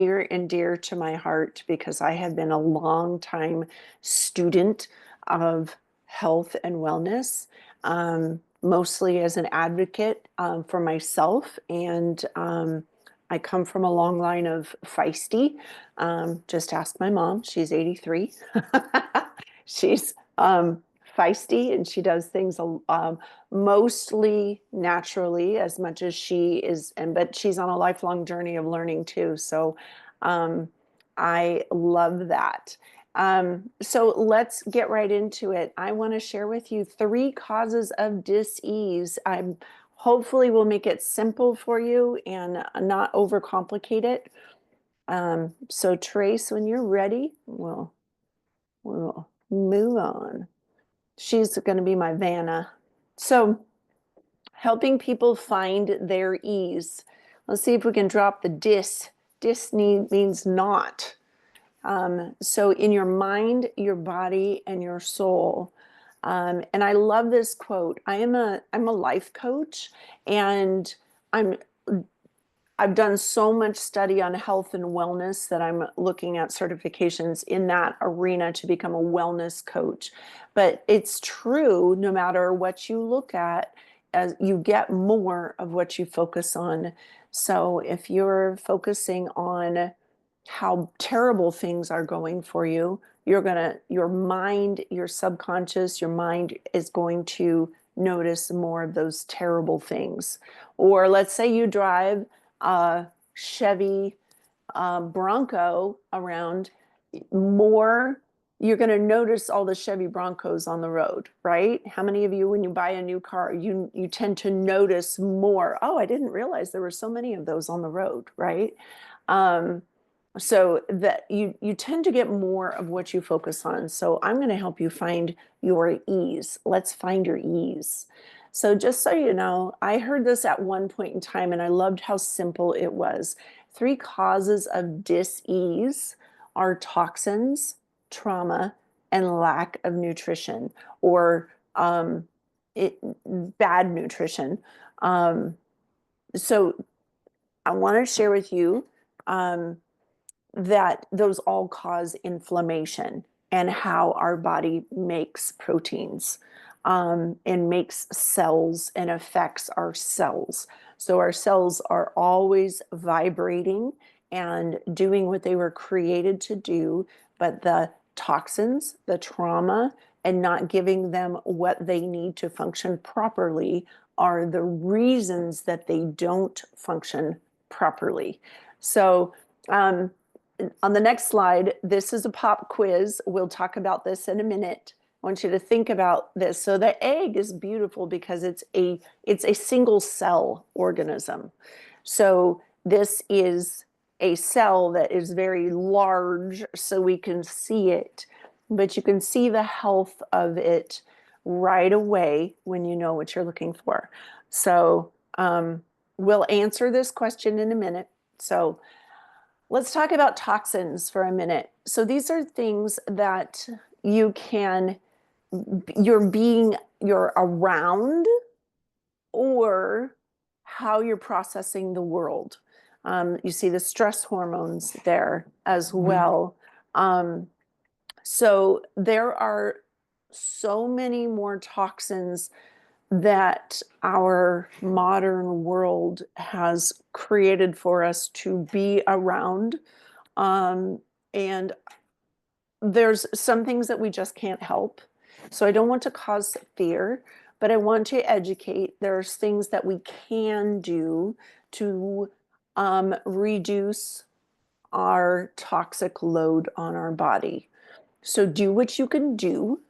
near and dear to my heart because I have been a long time student of health and wellness, mostly as an advocate for myself. And I come from a long line of feisty. Just ask my mom, she's 83. She's feisty and she does things mostly naturally as much as she is, and but she's on a lifelong journey of learning too. So um, I love that. So let's get right into it. I want to share with you 3 causes of dis-ease. I'm hopefully will make it simple for you and not overcomplicate it. So Trace, when you're ready, we'll move on. She's going to be my Vanna. So helping people find their ease. Let's see if we can drop the dis. Dis means not. So in your mind, your body, and your soul. And I love this quote. I'm a life coach, and I'm I've done so much study on health and wellness that I'm looking at certifications in that arena to become a wellness coach. But it's true, no matter what you look at, as you get more of what you focus on. So if you're focusing on how terrible things are going for you, your mind, your subconscious, your mind is going to notice more of those terrible things. Or let's say you drive a Chevy Bronco around more, you're going to notice all the Chevy Broncos on the road, right? How many of you, when you buy a new car, you tend to notice more? Oh, I didn't realize there were so many of those on the road, right? Um, so that you tend to get more of what you focus on. So I'm going to help you find your ease. Let's find your ease. So just so you know, I heard this at one point in time and I loved how simple it was. 3 causes of dis-ease are toxins, trauma, and lack of nutrition, or it, bad nutrition. So I want to share with you that those all cause inflammation and how our body makes proteins and makes cells and affects our cells. So our cells are always vibrating and doing what they were created to do, but the toxins, the trauma, and not giving them what they need to function properly are the reasons that they don't function properly. So, on the next slide, this is a pop quiz. We'll talk about this in a minute. I want you to think about this. So the egg is beautiful because it's a single cell organism. So this is a cell that is very large, so we can see it, but you can see the health of it right away when you know what you're looking for. So we'll answer this question in a minute. So let's talk about toxins for a minute. So these are things that you can, you're around, or how you're processing the world. You see the stress hormones there as well. So there are so many more toxins that our modern world has created for us to be around. And there's some things that we just can't help. So I don't want to cause fear, but I want to educate. There's things that we can do to reduce our toxic load on our body. So do what you can do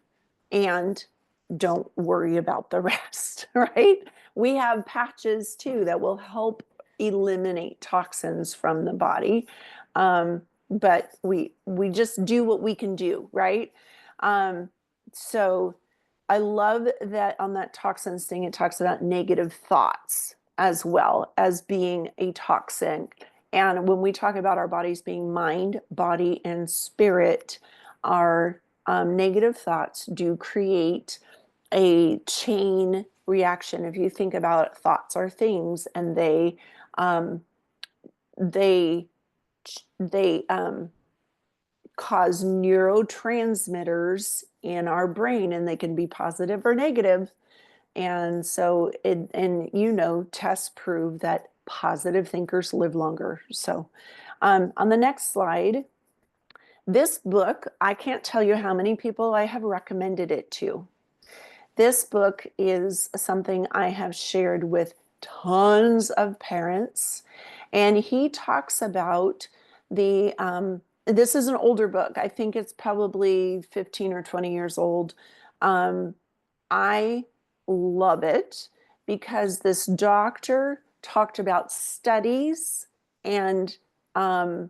and don't worry about the rest, right? We have patches too that will help eliminate toxins from the body. But we just do what we can do, right? So I love that on that toxins thing, it talks about negative thoughts as well as being a toxin. And when we talk about our bodies being mind, body, and spirit, our negative thoughts do create a chain reaction. If you think about it, thoughts are things, and they they cause neurotransmitters in our brain, and they can be positive or negative. And so tests prove that positive thinkers live longer. So on the next slide, this book, I can't tell you how many people I have recommended it to. This book is something I have shared with tons of parents, and he talks about this is an older book. I think it's probably 15 or 20 years old. I love it because this doctor talked about studies and um,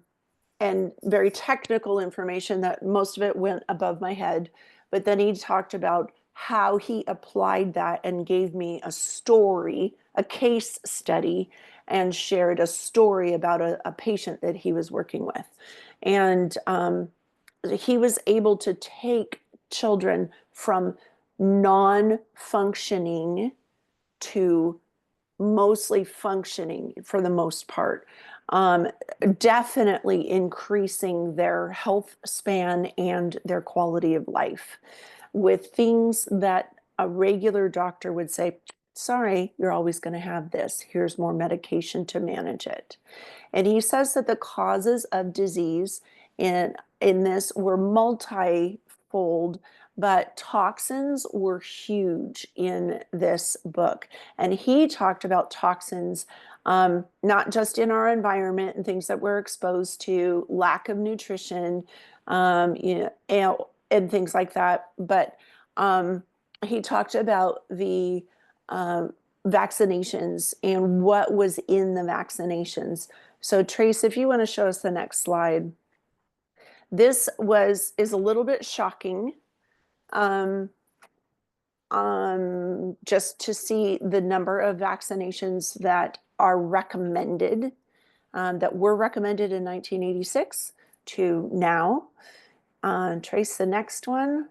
and very technical information that most of it went above my head. But then he talked about how he applied that and gave me a story, a case study, and shared a story about a patient that he was working with. And he was able to take children from non-functioning to mostly functioning for the most part, definitely increasing their health span and their quality of life with things that a regular doctor would say, sorry, you're always going to have this. Here's more medication to manage it. And he says that the causes of disease in this were multifold, but toxins were huge in this book. And he talked about toxins, not just in our environment and things that we're exposed to, lack of nutrition, and things like that. But he talked about the vaccinations and what was in the vaccinations. So Trace, if you want to show us the next slide. This is a little bit shocking, just to see the number of vaccinations that are recommended, that were recommended in 1986 to now. Trace the next one.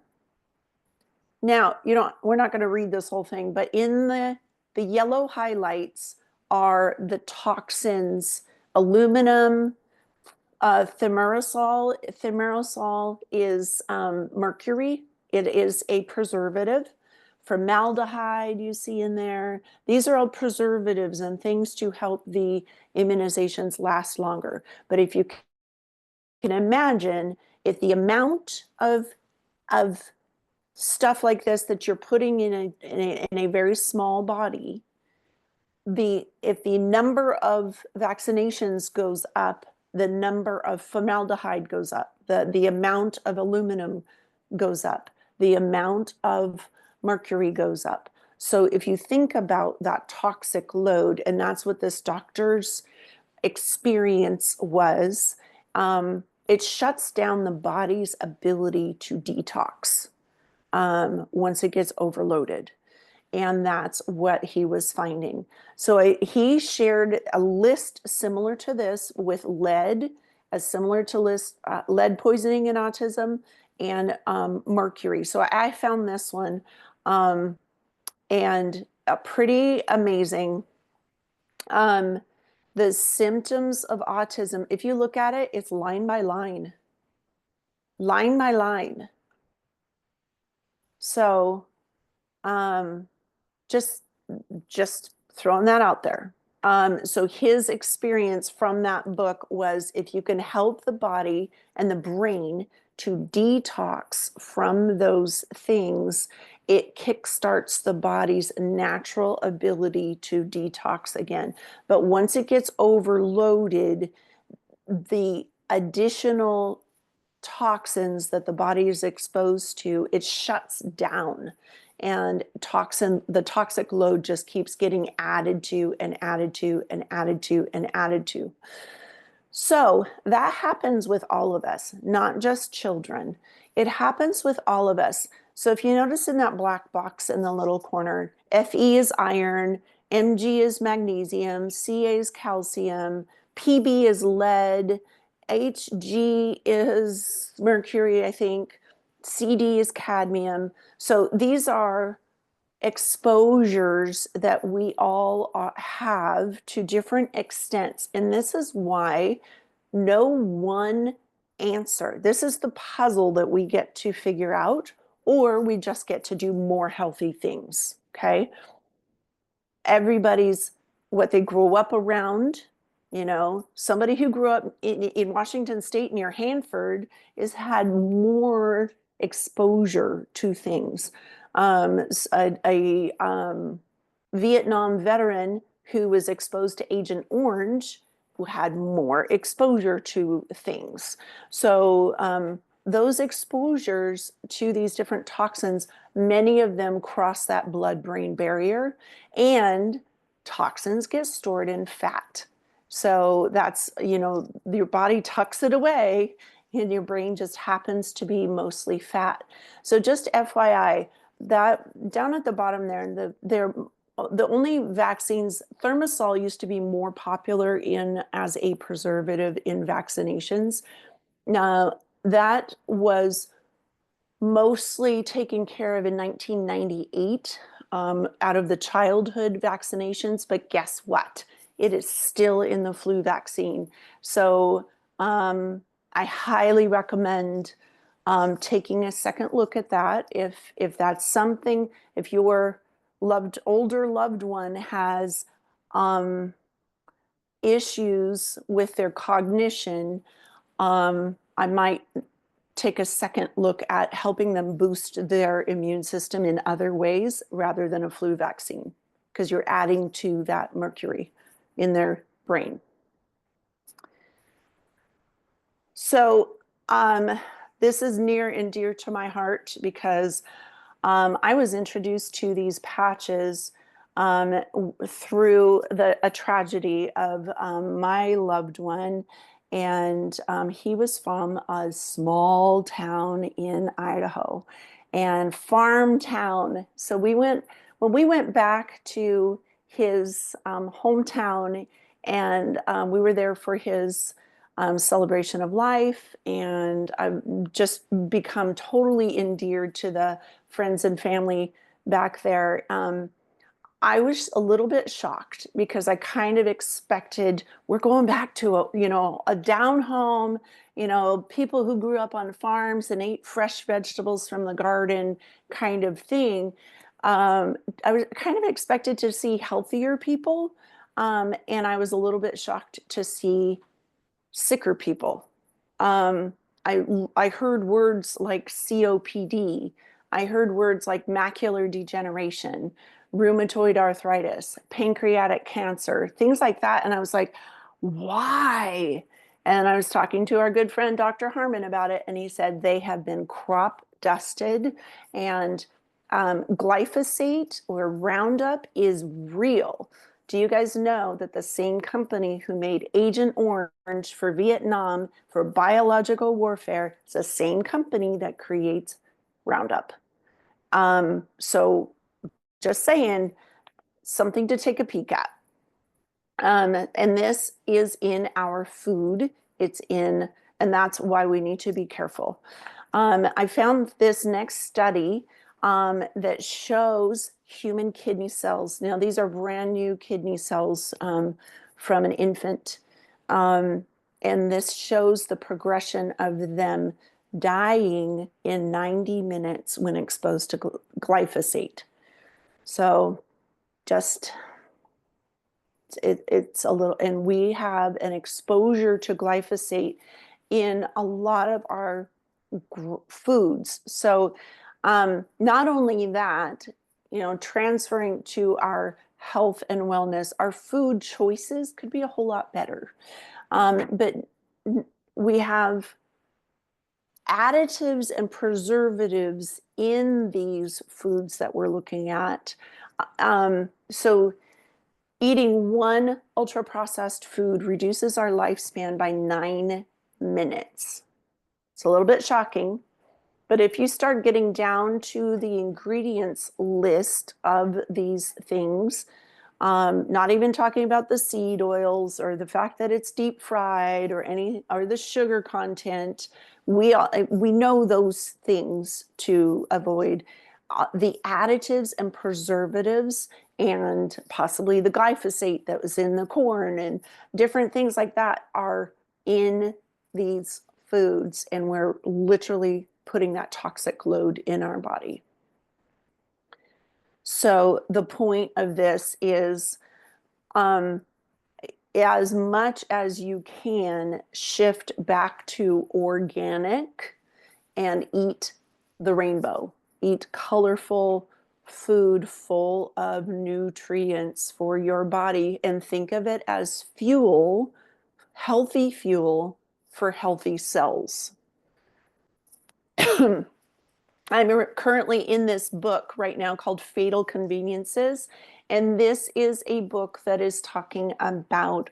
Now, we're not going to read this whole thing, but in the yellow highlights are the toxins: aluminum, thimerosal. Thimerosal is mercury. It is a preservative. Formaldehyde you see in there. These are all preservatives and things to help the immunizations last longer. But if you can imagine, if the amount of stuff like this that you're putting in a very small body, if the number of vaccinations goes up, the number of formaldehyde goes up, the amount of aluminum goes up, the amount of mercury goes up. So if you think about that toxic load, and that's what this doctor's experience was, it shuts down the body's ability to detox once it gets overloaded. And that's what he was finding. So he shared a list similar to this with lead, as similar to lead poisoning in autism, and mercury. So I found this one, and pretty amazing. The symptoms of autism, if you look at it, it's line by line. Line by line. So just throwing that out there. So his experience from that book was, if you can help the body and the brain to detox from those things, it kickstarts the body's natural ability to detox again. But once it gets overloaded, the additional toxins that the body is exposed to, it shuts down. And the toxic load just keeps getting added to and added to and added to and added to. So that happens with all of us, not just children. It happens with all of us. So if you notice in that black box in the little corner, Fe is iron, Mg is magnesium, Ca is calcium, Pb is lead, Hg is mercury, I think, Cd is cadmium. So these are exposures that we all have to different extents. And this is why no one answer. This is the puzzle that we get to figure out, or we just get to do more healthy things. Okay. Everybody's what they grew up around. Somebody who grew up in Washington State near Hanford has had more exposure to things. A Vietnam veteran who was exposed to Agent Orange who had more exposure to things. So those exposures to these different toxins, many of them cross that blood-brain barrier, and toxins get stored in fat. So that's, your body tucks it away and your brain just happens to be mostly fat. So just FYI, that down at the bottom there, the only vaccines, Thimerosal used to be more popular as a preservative in vaccinations. Now, that was mostly taken care of in 1998 out of the childhood vaccinations. But guess what? It is still in the flu vaccine. So I highly recommend taking a second look at that. If that's something, if your older loved one has issues with their cognition, I might take a second look at helping them boost their immune system in other ways rather than a flu vaccine, because you're adding to that mercury in their brain. So this is near and dear to my heart because I was introduced to these patches through a tragedy of my loved one. And he was from a small town in Idaho, and farm town. So when we went back to his hometown, and we were there for his celebration of life, and I've just become totally endeared to the friends and family back there. I was a little bit shocked because I kind of expected we're going back to a down home, people who grew up on farms and ate fresh vegetables from the garden kind of thing. I was kind of expected to see healthier people, and I was a little bit shocked to see sicker people. Um, I heard words like COPD. I heard words like macular degeneration, rheumatoid arthritis, pancreatic cancer, things like that. And I was like, why? And I was talking to our good friend, Dr. Harmon, about it. And he said they have been crop dusted, and glyphosate or Roundup is real. Do you guys know that the same company who made Agent Orange for Vietnam for biological warfare is the same company that creates Roundup? So just saying, something to take a peek at. And this is in our food. And that's why we need to be careful. I found this next study that shows human kidney cells. Now, these are brand new kidney cells from an infant. And this shows the progression of them dying in 90 minutes when exposed to glyphosate. So just, it's a little, and we have an exposure to glyphosate in a lot of our foods. So not only that, transferring to our health and wellness, our food choices could be a whole lot better. But we have additives and preservatives in these foods that we're looking at. So eating one ultra-processed food reduces our lifespan by 9 minutes. It's a little bit shocking, but if you start getting down to the ingredients list of these things, not even talking about the seed oils or the fact that it's deep fried or the sugar content, we know those things to avoid. The additives and preservatives and possibly the glyphosate that was in the corn and different things like that are in these foods, and we're literally putting that toxic load in our body. So the point of this is, as much as you can, shift back to organic and eat the rainbow. Eat colorful food full of nutrients for your body, and think of it as fuel, healthy fuel for healthy cells. I'm currently in this book right now called Fatal Conveniences. And this is a book that is talking about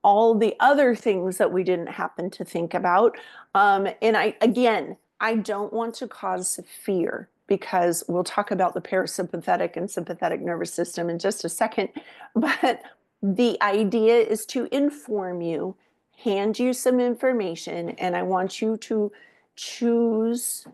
all the other things that we didn't happen to think about. And I don't want to cause fear, because we'll talk about the parasympathetic and sympathetic nervous system in just a second. But the idea is to inform you, hand you some information, and I want you to choose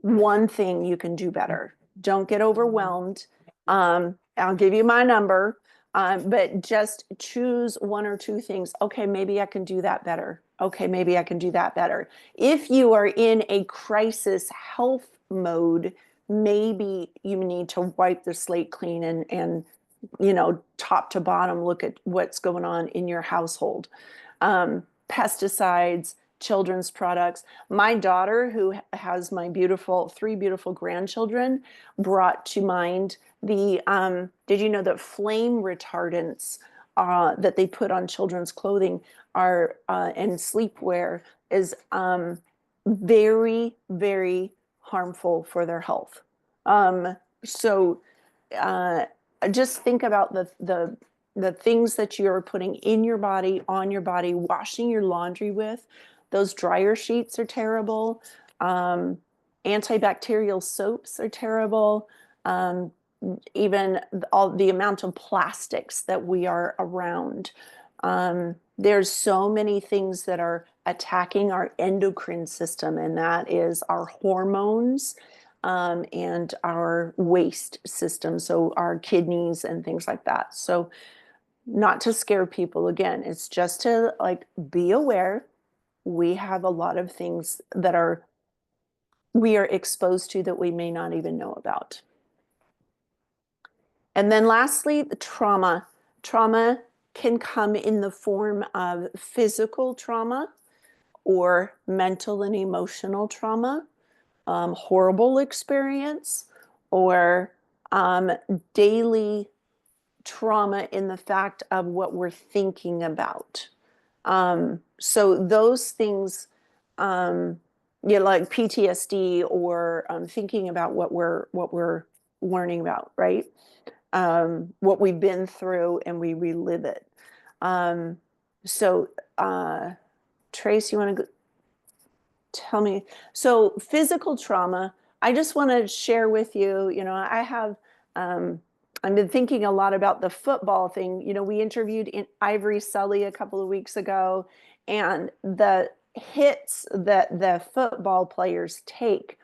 one thing you can do better. Don't get overwhelmed. I'll give you my number, but just choose one or two things. Okay, maybe I can do that better. Okay, maybe I can do that better. If you are in a crisis health mode, maybe you need to wipe the slate clean and top to bottom, look at what's going on in your household. Pesticides, children's products. My daughter, who has my three beautiful grandchildren, brought to mind did you know that flame retardants that they put on children's clothing are and sleepwear is very, very harmful for their health. So just think about the things that you're putting in your body, on your body, washing your laundry with. Those dryer sheets are terrible. Antibacterial soaps are terrible. Even all the amount of plastics that we are around. There's so many things that are attacking our endocrine system, and that is our hormones and our waste system, so our kidneys and things like that. So not to scare people, again, it's just to be aware. We have a lot of things that we are exposed to that we may not even know about. And then lastly, the trauma. Trauma can come in the form of physical trauma or mental and emotional trauma, horrible experience, or daily trauma in the fact of what we're thinking about. So those things, like PTSD or thinking about what we're learning about, right? What we've been through, and we relive it. So Trace, you want to tell me? So physical trauma, I just want to share with you, I've been thinking a lot about the football thing. We interviewed Ivory Sully a couple of weeks ago, and the hits that the football players take,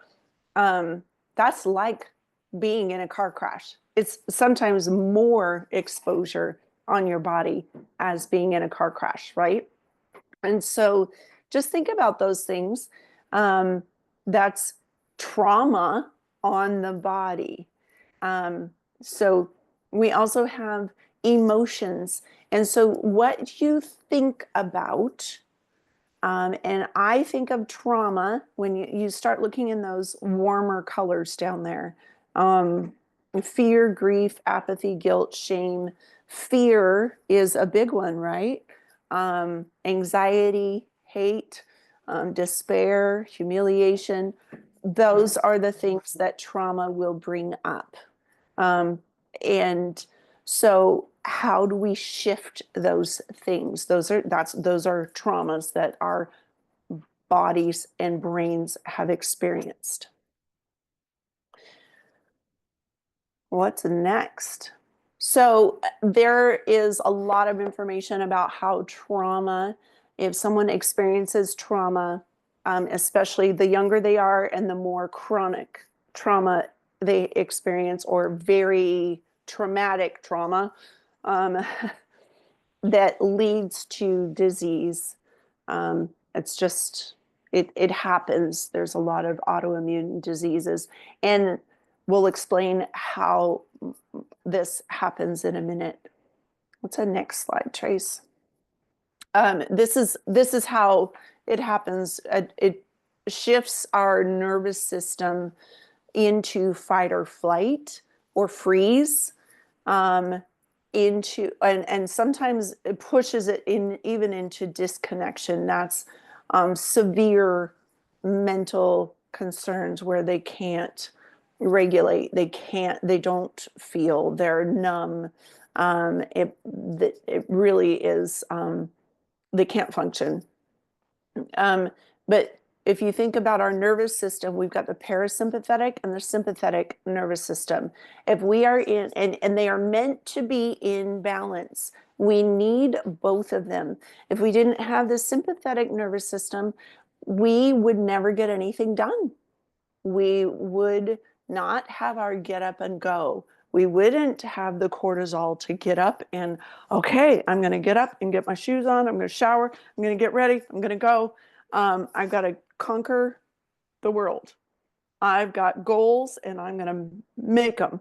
that's like being in a car crash. It's sometimes more exposure on your body as being in a car crash, right? And so just think about those things. That's trauma on the body. So we also have emotions. And so what you think about, and I think of trauma when you start looking in those warmer colors down there. Fear, grief, apathy, guilt, shame. Fear is a big one, right? Anxiety, hate, despair, humiliation. Those are the things that trauma will bring up. And so how do we shift those things? Those are traumas that our bodies and brains have experienced. What's next? So there is a lot of information about how trauma, if someone experiences trauma, especially the younger they are and the more chronic trauma they experience, or very traumatic trauma that leads to disease. It's just, it happens. There's a lot of autoimmune diseases, and we'll explain how this happens in a minute. What's the next slide, Trace? This is how it happens. It shifts our nervous system into fight or flight or freeze, into and sometimes it pushes it in even into disconnection. That's severe mental concerns where they can't regulate, they don't feel, they're numb. It really is, they can't function. But if you think about our nervous system, we've got the parasympathetic and the sympathetic nervous system. If we are in, and they are meant to be in balance, we need both of them. If we didn't have the sympathetic nervous system, we would never get anything done. We would not have our get up and go. We wouldn't have the cortisol to get up and, okay, I'm going to get up and get my shoes on. I'm going to shower. I'm going to get ready. I'm going to go. I've got to conquer the world. I've got goals and I'm going to make them.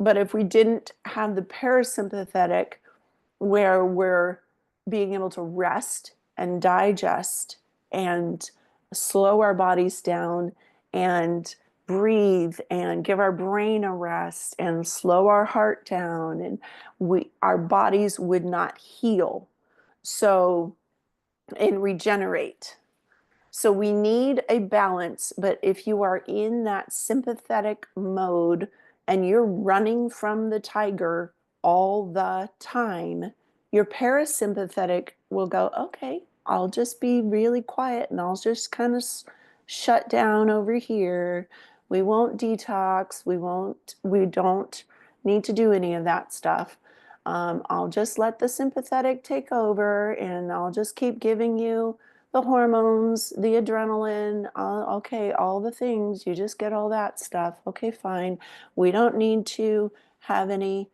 But if we didn't have the parasympathetic, where we're being able to rest and digest and slow our bodies down and breathe and give our brain a rest and slow our heart down, and our bodies would not heal so and regenerate. So we need a balance. But if you are in that sympathetic mode and you're running from the tiger all the time, your parasympathetic will go, okay, I'll just be really quiet and I'll just kind of shut down over here. We won't detox. We don't need to do any of that stuff. I'll just let the sympathetic take over and I'll just keep giving you the hormones, the adrenaline, okay, all the things. You just get all that stuff. Okay, fine. We don't need to have any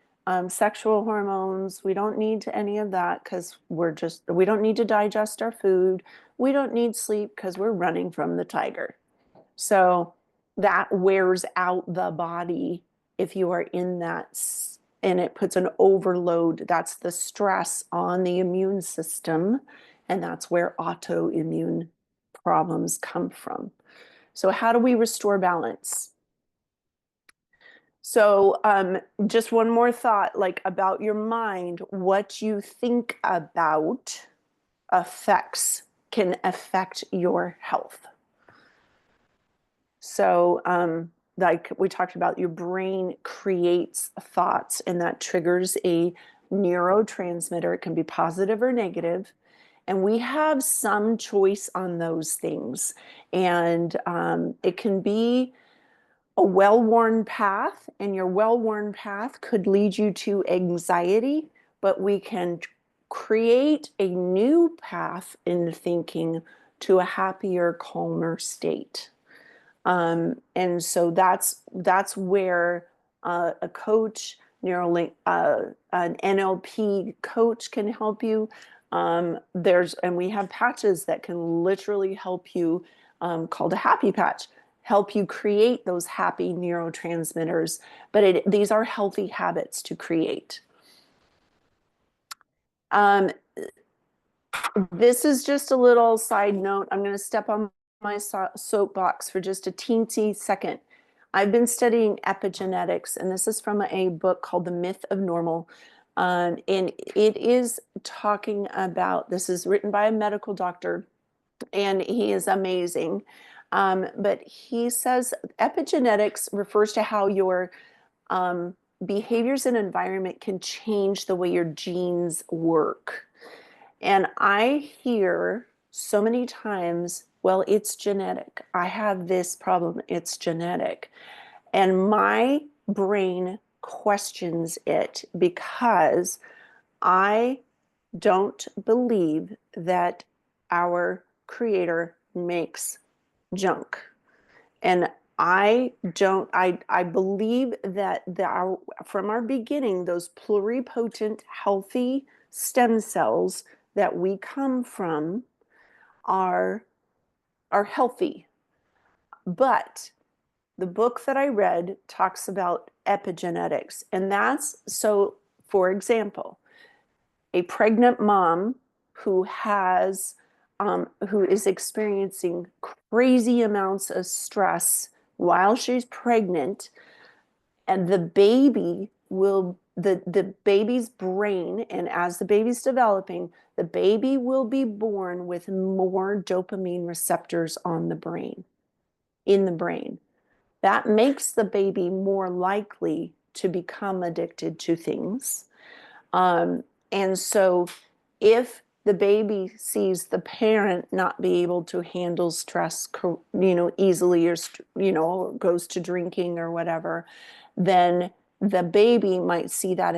sexual hormones. We don't need to any of that because we don't need to digest our food. We don't need sleep because we're running from the tiger. So that wears out the body if you are in that, and it puts an overload. That's the stress on the immune system, and that's where autoimmune problems come from. So how do we restore balance? So just one more thought, like about your mind, what you think about can affect your health. So like we talked about, your brain creates thoughts and that triggers a neurotransmitter. It can be positive or negative. And we have some choice on those things. And it can be a well-worn path, and your well-worn path could lead you to anxiety, but we can create a new path in thinking to a happier, calmer state. And so that's where a coach, an NLP coach can help you. And we have patches that can literally help you, called a happy patch, help you create those happy neurotransmitters. But these are healthy habits to create. This is just a little side note. I'm going to step on my soapbox for just a teensy second. I've been studying epigenetics, and this is from a book called The Myth of Normal. And it is talking about, this is written by a medical doctor, and he is amazing. But he says epigenetics refers to how your behaviors and environment can change the way your genes work. And I hear so many times, well, it's genetic. I have this problem. It's genetic. And my brain questions it because I don't believe that our Creator makes junk. And I believe that from our beginning, those pluripotent, healthy stem cells that we come from are healthy. But the book that I read talks about epigenetics. And that's so, for example, a pregnant mom who is experiencing crazy amounts of stress while she's pregnant, and the baby's brain, and as the baby's developing, the baby will be born with more dopamine receptors on the brain, in the brain. That makes the baby more likely to become addicted to things. And so if the baby sees the parent not be able to handle stress, easily, or, goes to drinking or whatever, then the baby might see that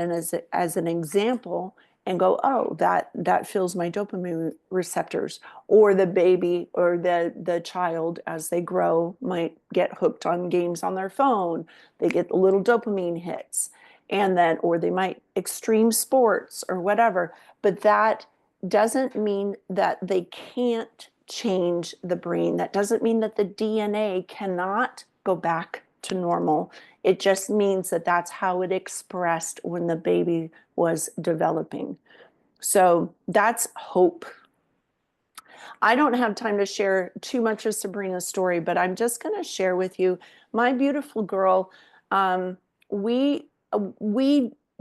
as an example and go, oh, that fills my dopamine receptors. Or the baby or the child, as they grow, might get hooked on games on their phone. They get little dopamine hits. And then, or they might extreme sports or whatever. But that doesn't mean that they can't change the brain. That doesn't mean that the DNA cannot go back to normal. It just means that that's how it expressed when the baby was developing. So that's hope. I don't have time to share too much of Sabrina's story, but I'm just going to share with you my beautiful girl. We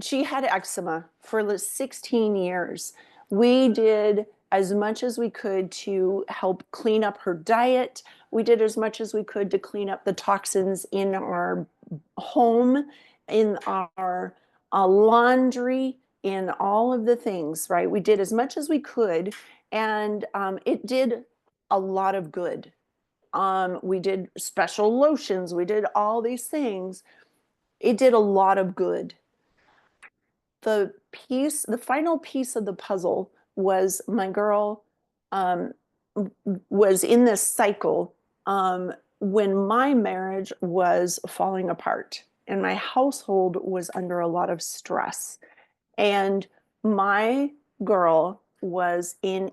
she had eczema for 16 years. We did as much as we could to help clean up her diet. We did as much as we could to clean up the toxins in our home, in our laundry, in all of the things, right? We did as much as we could, and it did a lot of good. We did special lotions, we did all these things. It did a lot of good. The final piece of the puzzle was my girl was in this cycle when my marriage was falling apart and my household was under a lot of stress. And my girl was in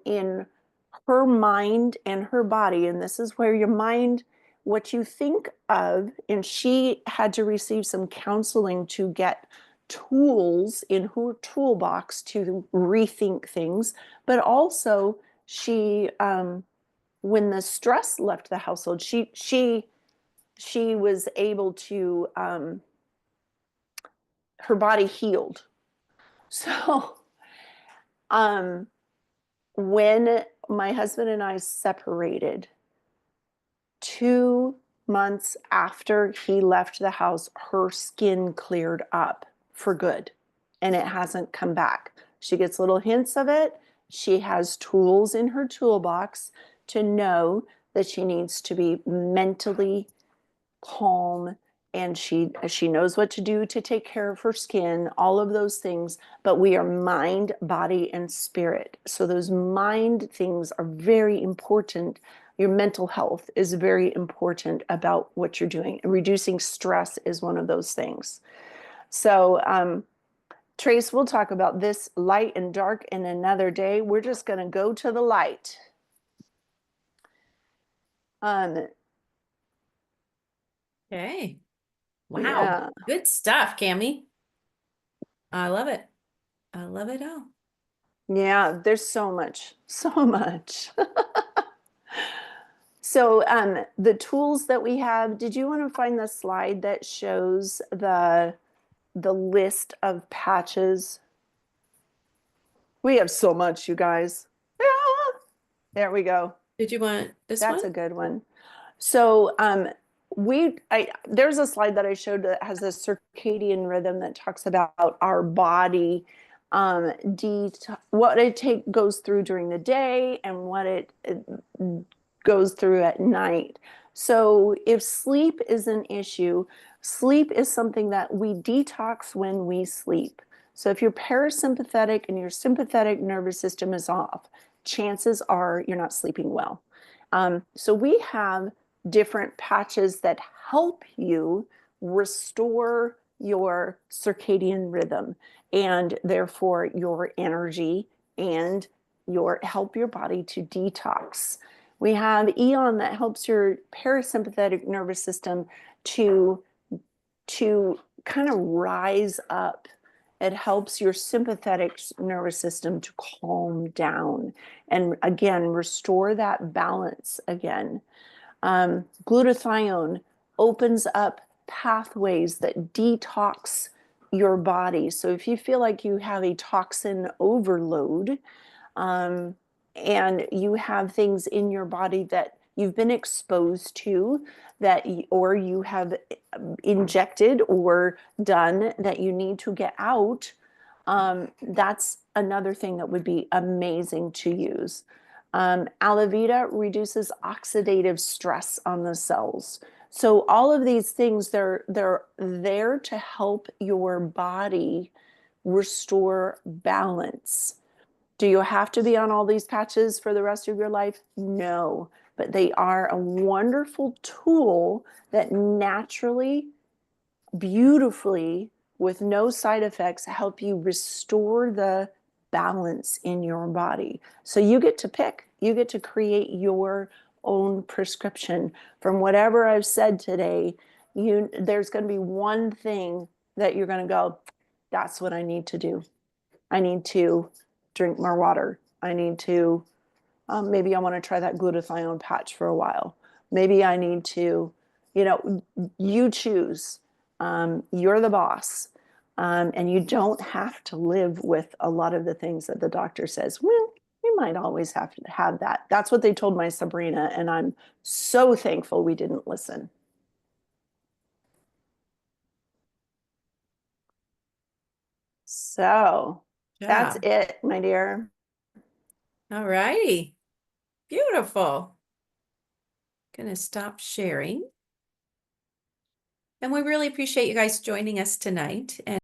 her mind and her body, and this is where your mind, what you think of, and she had to receive some counseling to get tools in her toolbox to rethink things. But also she when the stress left the household, she was able to her body healed. So when my husband and I separated, 2 months after he left the house, her skin cleared up for good, and it hasn't come back. She gets little hints of it. She has tools in her toolbox to know that she needs to be mentally calm, and she knows what to do to take care of her skin, all of those things. But we are mind, body, and spirit. So those mind things are very important. Your mental health is very important about what you're doing. And reducing stress is one of those things. So Trace, we'll talk about this light and dark in another day. We're just going to go to the light. Okay. Wow. Yeah. Good stuff, Cami. I love it. I love it all. Yeah, there's so much, so much. So the tools that we have, did you want to find the slide that shows the list of patches? We have so much, you guys. Ah, there we go. Did you want this That's one? a good one. So there's a slide that I showed that has a circadian rhythm that talks about our body, what it goes through during the day and what it goes through at night. So if sleep is an issue, sleep is something that we detox when we sleep. So if you're parasympathetic and your sympathetic nervous system is off, chances are you're not sleeping well. So we have different patches that help you restore your circadian rhythm and therefore your energy and help your body to detox. We have Eon that helps your parasympathetic nervous system to kind of rise up. It helps your sympathetic nervous system to calm down and again restore that balance again. Glutathione opens up pathways that detox your body. So if you feel like you have a toxin overload, um, and you have things in your body that you've been exposed to that or you have injected or done that you need to get out, that's another thing that would be amazing to use. Aloe vera reduces oxidative stress on the cells. So all of these things, they're there to help your body restore balance. Do you have to be on all these patches for the rest of your life? No, but they are a wonderful tool that naturally, beautifully, with no side effects, help you restore the balance in your body. So you get to pick, you get to create your own prescription from whatever I've said today. There's going to be one thing that you're going to go, that's what I need to do. I need to drink more water. I need to, maybe I want to try that glutathione patch for a while. Maybe I need to, you choose. You're the boss. And you don't have to live with a lot of the things that the doctor says. Well, you might always have to have that. That's what they told my Sabrina. And I'm so thankful we didn't listen. So that's Yeah. it, my dear. All righty. Beautiful. Gonna stop sharing. And we really appreciate you guys joining us tonight. And